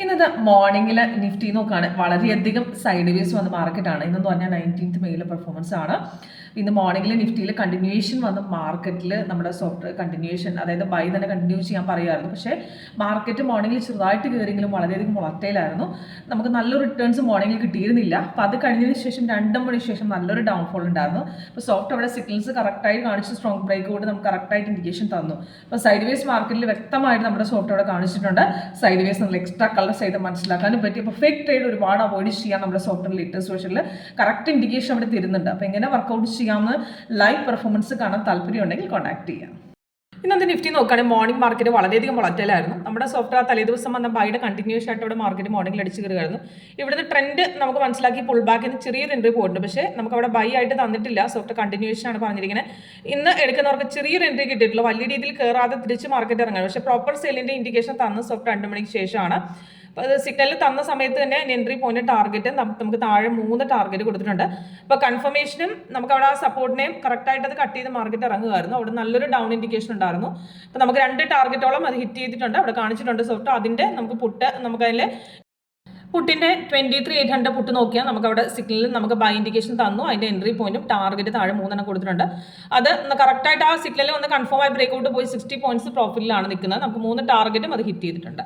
ഇന്നത്തെ മോർണിംഗിൽ നിഫ്റ്റി നോക്കുകയാണ് വളരെയധികം സൈഡ് വേസ് വന്ന മാർക്കറ്റാണ്. ഇന്നെന്ന് പറഞ്ഞാൽ 19th മെയിലെ പെർഫോമൻസ് ആണ്. ഇന്ന് മോർണിംഗിൽ നിഫ്റ്റിയിൽ കണ്ടിന്യൂവേഷൻ വന്ന മാർക്കറ്റിൽ നമ്മുടെ സോഫ്റ്റ് കണ്ടിന്യൂവേഷൻ, അതായത് ബൈ തന്നെ കണ്ടിന്യൂ ചെയ്യാൻ പറയുമായിരുന്നു. പക്ഷേ മാർക്കറ്റ് മോർണിംഗിൽ ചെറുതായിട്ട് കയറിയെങ്കിലും വളരെയധികം വോളറ്റൈലായിരുന്നു. നമുക്ക് നല്ലൊരു റിട്ടേൺസ് മോർണിംഗിൽ കിട്ടിയിരുന്നില്ല. അപ്പോൾ അത് കഴിഞ്ഞതിന് ശേഷം 2 മണിക്ക് ശേഷം നല്ലൊരു ഡൗൺഫോൾ ഉണ്ടായിരുന്നു. അപ്പോൾ സോഫ്റ്റ് അവിടെ സിഗ്നൽസ് കറക്റ്റായി കാണിച്ച് സ്ട്രോങ് ബ്രേക്ക് കൊണ്ട് നമുക്ക് കറക്റ്റായിട്ട് ഇൻഡിക്കേഷൻ തന്നു. അപ്പോൾ സൈഡ് വേസ് മാർക്കറ്റിൽ വ്യക്തമായിട്ട് നമ്മുടെ സോഫ്റ്റ് അവിടെ കാണിച്ചിട്ടുണ്ട്. സൈഡ് വേസ് നമ്മൾ എക്സ്ട്രാ കളർ സൈഡ് മനസ്സിലാക്കാനും പറ്റി. അപ്പോൾ ഫേക്ക് ട്രേഡ് ഒരുപാട് അവോയ്ഡ് ചെയ്യാൻ നമ്മുടെ സോഫ്റ്റ്വെയർ ലേറ്റസ്റ്റ് വേർഷനിൽ കറക്റ്റ് ഇൻഡിക്കേഷൻ അവിടെ തരുന്നുണ്ട്. അപ്പോൾ എങ്ങനെ വർക്കൗട്ട് ചെയ്യാമെന്ന് ലൈവ് പെർഫോമൻസ് കാണാൻ താല്പര്യം ഉണ്ടെങ്കിൽ കോൺടാക്ട് ചെയ്യാം. ഇന്നത്തെ നിഫ്റ്റി നോക്കുകയാണെങ്കിൽ മോർണിംഗ് മാർക്കറ്റ് വളരെയധികം വളറ്റലായിരുന്നു. നമ്മുടെ സോഫ്റ്റ്വെയർ തലേദിവസം വന്ന ബൈയുടെ കണ്ടിന്യൂസ് ആയിട്ട് ഇവിടെ മാർക്കറ്റ് മോർണിംഗിൽ അടിച്ചു കയറുകയായിരുന്നു. ഇവിടുത്തെ ട്രെൻഡ് നമുക്ക് മനസ്സിലാക്കി പുൾ ബാക്കിന് ചെറിയൊരു എൻട്രി പോയിട്ടുണ്ട്. പക്ഷേ നമുക്ക് അവിടെ ബൈ ആയിട്ട് തന്നിട്ടില്ല. സോഫ്റ്റ്വെയർ കണ്ടിന്യൂഷൻ ആണ് പറഞ്ഞിരിക്കുന്നത്. ഇന്ന് എടുക്കുന്നവർക്ക് ചെറിയൊരു എൻട്രി കിട്ടിയിട്ടുള്ളൂ. വലിയ രീതിയിൽ കയറാതെ തിരിച്ച് മാർക്കറ്റ് ഇറങ്ങുക. പക്ഷേ പ്രോപ്പർ സെല്ലിന്റെ ഇൻഡിക്കേഷൻ തന്ന സോഫ്റ്റ് 2 മണിക്ക് ശേഷമാണ്. അപ്പോൾ സിഗ്നൽ തന്ന സമയത്ത് തന്നെ എൻട്രി പോയിന്റ് ടാർഗറ്റ് നമുക്ക് താഴെ 3 ടാർഗറ്റ് കൊടുത്തിട്ടുണ്ട്. അപ്പോൾ കൺഫർമേഷനും നമുക്ക് അവിടെ ആ സപ്പോർട്ടിനെയും കറക്റ്റായിട്ട് അത് കട്ട് ചെയ്ത് മാർക്കറ്റ് ഇറങ്ങുമായിരുന്നു. അവിടെ നല്ലൊരു ഡൗൺ ഇൻഡിക്കേഷൻ ഉണ്ടായിരുന്നു. അപ്പോൾ നമുക്ക് 2 ടാർഗറ്റോളം അത് ഹിറ്റ് ചെയ്തിട്ടുണ്ട്. അവിടെ കാണിച്ചിട്ടുണ്ട് സോഫ്റ്റ്. അതിൻ്റെ നമുക്ക് അതിൽ പുട്ടിൻ്റെ 23,800 പുട്ട് നോക്കിയാൽ നമുക്ക് അവിടെ സിഗ്നലിൽ നമുക്ക് ബൈ ഇൻഡിക്കേഷൻ തന്നു. അതിൻ്റെ എൻട്രി പോയിന്റും ടാർഗറ്റ് താഴെ 3 കൊടുത്തിട്ടുണ്ട്. അത് കറക്റ്റായിട്ട് ആ സിഗ്നലിൽ വന്ന് കൺഫേം ആയി ബ്രേക്ക് ഔട്ട് പോയി 60 പോയിന്റ്സ് പ്രോഫിറ്റിലാണ് നിൽക്കുന്നത്. നമുക്ക് 3 ടാർഗറ്റും അത് ഹിറ്റ് ചെയ്തിട്ടുണ്ട്.